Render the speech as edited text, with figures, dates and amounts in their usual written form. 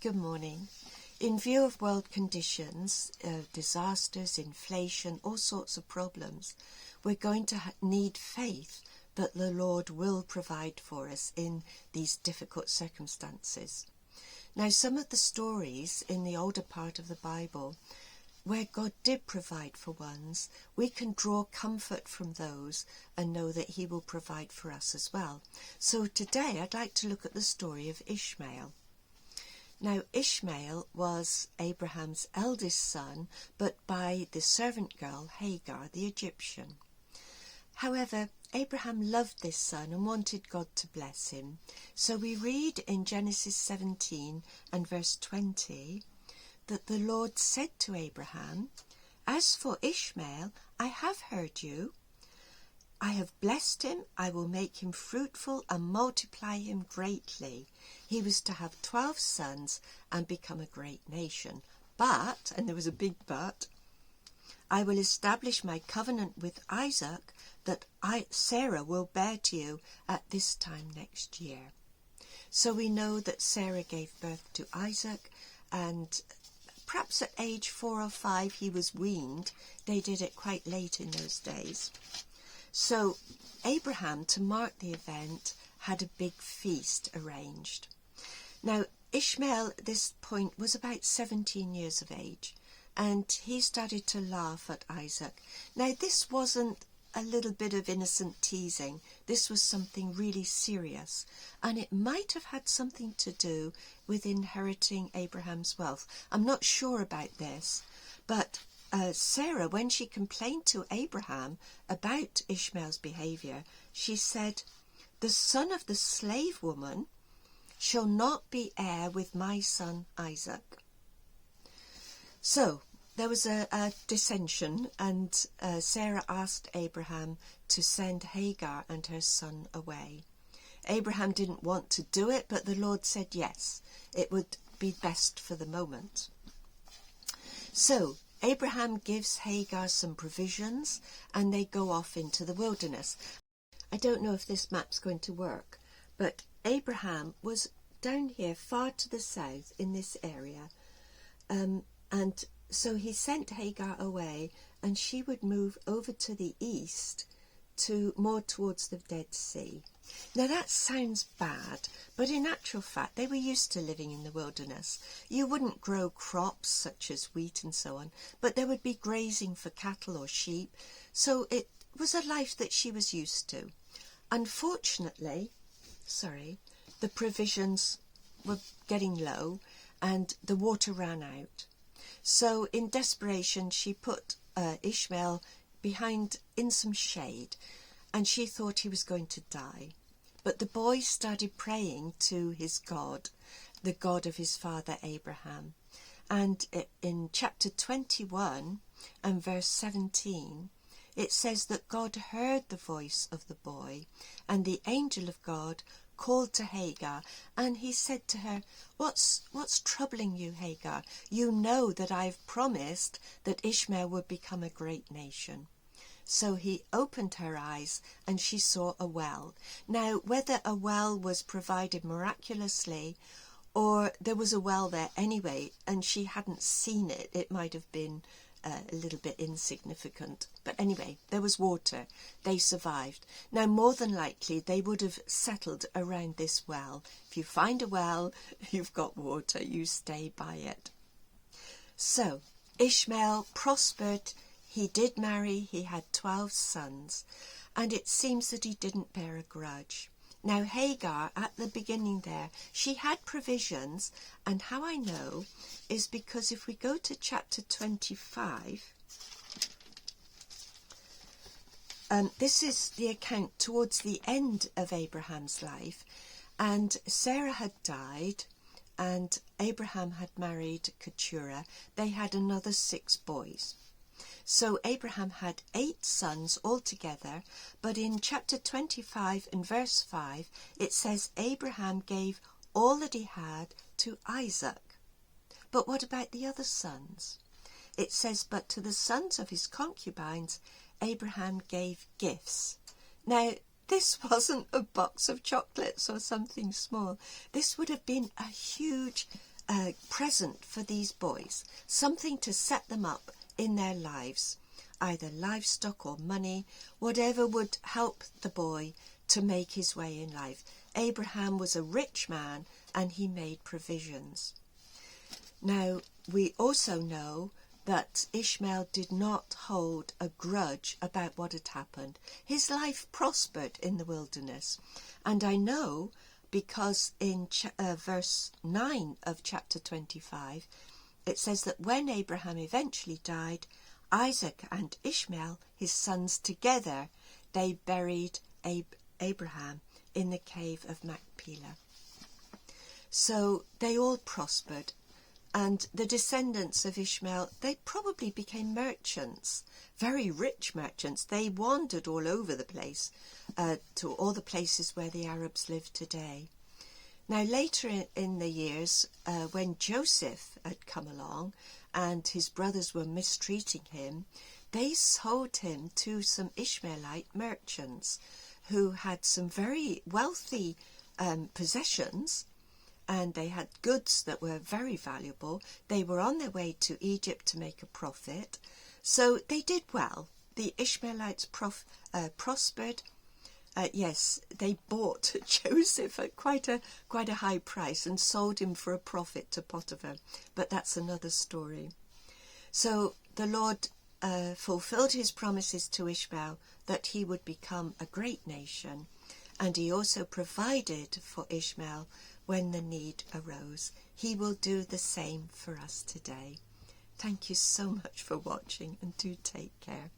Good morning. In view of world conditions, disasters, inflation, all sorts of problems, we're going to need faith that the Lord will provide for us in these difficult circumstances. Now, some of the stories in the older part of the Bible where God did provide for ones, we can draw comfort from those and know that he will provide for us as well. So today I'd like to look at the story of Ishmael. Now, Ishmael was Abraham's eldest son, but by the servant girl Hagar, the Egyptian. However, Abraham loved this son and wanted God to bless him. So we read in Genesis 17 and verse 20 that the Lord said to Abraham, "As for Ishmael, I have heard you. I have blessed him, I will make him fruitful and multiply him greatly. He was to have 12 sons and become a great nation. But," and there was a big but, "I will establish my covenant with Isaac that Sarah will bear to you at this time next year." So we know that Sarah gave birth to Isaac, and perhaps at age 4 or 5 he was weaned. They did it quite late in those days. So Abraham, to mark the event, had a big feast arranged. Now, Ishmael at this point was about 17 years of age, and he started to laugh at Isaac. Now, this wasn't a little bit of innocent teasing. This was something really serious, and it might have had something to do with inheriting Abraham's wealth. I'm not sure about this, but Sarah, when she complained to Abraham about Ishmael's behaviour, she said, "The son of the slave woman shall not be heir with my son Isaac." So there was a dissension, and Sarah asked Abraham to send Hagar and her son away. Abraham didn't want to do it, but the Lord said yes, it would be best for the moment. So Abraham gives Hagar some provisions and they go off into the wilderness. I don't know if this map's going to work, but Abraham was down here far to the south in this area, and so he sent Hagar away, and she would move over to the east, to more towards the Dead Sea. Now that sounds bad, but in actual fact they were used to living in the wilderness. You wouldn't grow crops such as wheat and so on, but there would be grazing for cattle or sheep, so it was a life that she was used to. Unfortunately, the provisions were getting low and the water ran out. So in desperation she put Ishmael behind in some shade, and she thought he was going to die. But the boy started praying to his God, the God of his father Abraham. And in chapter 21 and verse 17, it says that God heard the voice of the boy, and the angel of God called to Hagar, and he said to her, What's troubling you, Hagar? You know that I've promised that Ishmael would become a great nation." So he opened her eyes and she saw a well. Now, whether a well was provided miraculously or there was a well there anyway and she hadn't seen it, it might have been a little bit insignificant. But anyway, there was water. They survived. Now, more than likely, they would have settled around this well. If you find a well, you've got water. You stay by it. So Ishmael prospered. He did marry. He had 12 sons. And it seems that he didn't bear a grudge. Now, Hagar, at the beginning there, she had provisions, and how I know is because if we go to chapter 25, this is the account towards the end of Abraham's life, and Sarah had died, and Abraham had married Keturah. They had another 6 boys. So Abraham had 8 sons altogether, but in chapter 25 and verse 5, it says Abraham gave all that he had to Isaac. But what about the other sons? It says, but to the sons of his concubines, Abraham gave gifts. Now, this wasn't a box of chocolates or something small. This would have been a huge present for these boys, something to set them up in their lives, either livestock or money, whatever would help the boy to make his way in life. Abraham was a rich man and he made provisions. Now, we also know that Ishmael did not hold a grudge about what had happened. His life prospered in the wilderness. And I know because in verse 9 of chapter 25, it says that when Abraham eventually died, Isaac and Ishmael, his sons together, they buried Abraham in the cave of Machpelah. So they all prospered. And the descendants of Ishmael, they probably became merchants, very rich merchants. They wandered all over the place, to all the places where the Arabs live today. Now, later in the years, when Joseph had come along and his brothers were mistreating him, they sold him to some Ishmaelite merchants who had some very wealthy possessions, and they had goods that were very valuable. They were on their way to Egypt to make a profit. So they did well. The Ishmaelites prospered. Yes, they bought Joseph at quite a high price and sold him for a profit to Potiphar. But that's another story. So the Lord fulfilled his promises to Ishmael that he would become a great nation. And he also provided for Ishmael when the need arose. He will do the same for us today. Thank you so much for watching, and do take care.